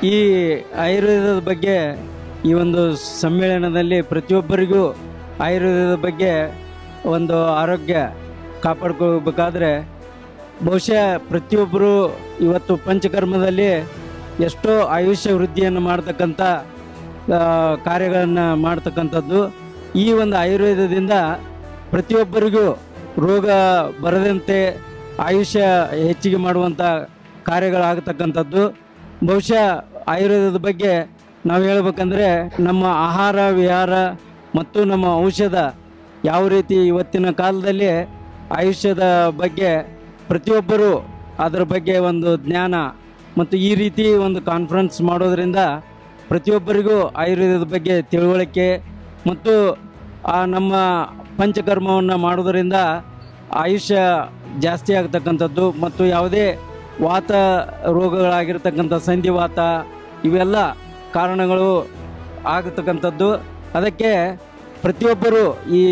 ಈ ಆಯುರ್ವೇದದ ಬಗ್ಗೆ ಈ ಒಂದು ಸಮ್ಮೇಳನದಲ್ಲಿ ಪ್ರತಿಯೊಬ್ಬರಿಗೂ ಆಯುರ್ವೇದದ ಬಗ್ಗೆ ಒಂದು ಆರೋಗ್ಯ ಕಾಪಾಡ್ಕೋಬೇಕಾದ್ರೆ ಬಹುಶಃ ಪ್ರತಿಯೊಬ್ಬರು ಇವತ್ತು ಪಂಚಕರ್ಮದಲ್ಲಿ ಎಷ್ಟೋ ಆಯುಷ್ಯ ವೃದ್ಧಿಯನ್ನು ಮಾಡ್ತಕ್ಕಂಥ ಕಾರ್ಯಗಳನ್ನು ಮಾಡ್ತಕ್ಕಂಥದ್ದು. ಈ ಒಂದು ಆಯುರ್ವೇದದಿಂದ ಪ್ರತಿಯೊಬ್ಬರಿಗೂ ರೋಗ ಬರದಂತೆ ಆಯುಷ್ಯ ಹೆಚ್ಚಿಗೆ ಮಾಡುವಂಥ ಕಾರ್ಯಗಳಾಗತಕ್ಕಂಥದ್ದು. ಬಹುಶಃ ಆಯುರ್ವೇದದ ಬಗ್ಗೆ ನಾವು ಹೇಳ್ಬೇಕಂದ್ರೆ ನಮ್ಮ ಆಹಾರ ವಿಹಾರ ಮತ್ತು ನಮ್ಮ ಔಷಧ ಯಾವ ರೀತಿ ಇವತ್ತಿನ ಕಾಲದಲ್ಲಿ ಆಯುಷ್ಯದ ಬಗ್ಗೆ ಪ್ರತಿಯೊಬ್ಬರು ಅದರ ಬಗ್ಗೆ ಒಂದು ಜ್ಞಾನ ಮತ್ತು ಈ ರೀತಿ ಒಂದು ಕಾನ್ಫರೆನ್ಸ್ ಮಾಡೋದರಿಂದ ಪ್ರತಿಯೊಬ್ಬರಿಗೂ ಆಯುರ್ವೇದದ ಬಗ್ಗೆ ತಿಳುವಳಿಕೆ ಮತ್ತು ನಮ್ಮ ಪಂಚಕರ್ಮವನ್ನು ಮಾಡೋದರಿಂದ ಆಯುಷ್ಯ ಜಾಸ್ತಿ ಆಗ್ತಕ್ಕಂಥದ್ದು ಮತ್ತು ಯಾವುದೇ ವಾತ ರೋಗಗಳಾಗಿರ್ತಕ್ಕಂಥ ಸಂಧಿವಾತ ಇವೆಲ್ಲ ಕಾರಣಗಳು ಆಗತಕ್ಕಂಥದ್ದು. ಅದಕ್ಕೆ ಪ್ರತಿಯೊಬ್ಬರು ಈ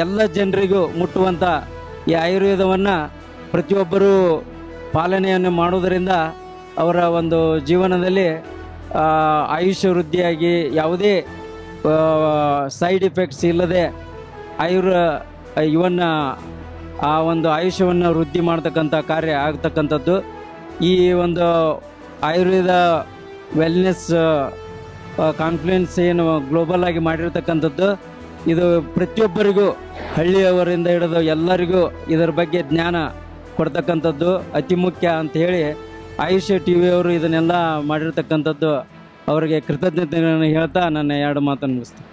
ಎಲ್ಲ ಜನರಿಗೂ ಮುಟ್ಟುವಂಥ ಈ ಆಯುರ್ವೇದವನ್ನು ಪ್ರತಿಯೊಬ್ಬರು ಪಾಲನೆಯನ್ನು ಮಾಡೋದರಿಂದ ಅವರ ಒಂದು ಜೀವನದಲ್ಲಿ ಆಯುಷ್ಯ ವೃದ್ಧಿಯಾಗಿ ಯಾವುದೇ ಸೈಡ್ ಎಫೆಕ್ಟ್ಸ್ ಇಲ್ಲದೆ ಇವನ್ನು ಆ ಒಂದು ಆಯುಷ್ಯವನ್ನು ವೃದ್ಧಿ ಮಾಡ್ತಕ್ಕಂಥ ಕಾರ್ಯ ಆಗ್ತಕ್ಕಂಥದ್ದು. ಈ ಒಂದು ಆಯುರ್ವೇದ ವೆಲ್ನೆಸ್ ಕಾನ್ಫರೆನ್ಸ್ ಏನು ಗ್ಲೋಬಲ್ ಆಗಿ ಮಾಡಿರ್ತಕ್ಕಂಥದ್ದು ಇದು ಪ್ರತಿಯೊಬ್ಬರಿಗೂ ಹಳ್ಳಿಯವರಿಂದ ಹಿಡಿದು ಎಲ್ಲರಿಗೂ ಇದರ ಬಗ್ಗೆ ಜ್ಞಾನ ಕೊಡ್ತಕ್ಕಂಥದ್ದು ಅತಿ ಮುಖ್ಯ ಅಂತ ಹೇಳಿ ಆಯುಷ್ಯ ಟಿ ವಿಯವರು ಇದನ್ನೆಲ್ಲ ಮಾಡಿರ್ತಕ್ಕಂಥದ್ದು ಅವರಿಗೆ ಕೃತಜ್ಞತೆಗಳನ್ನು ಹೇಳ್ತಾ ನನ್ನ ಎರಡು ಮಾತನ್ನು ಮುಗಿಸ್ತೀನಿ.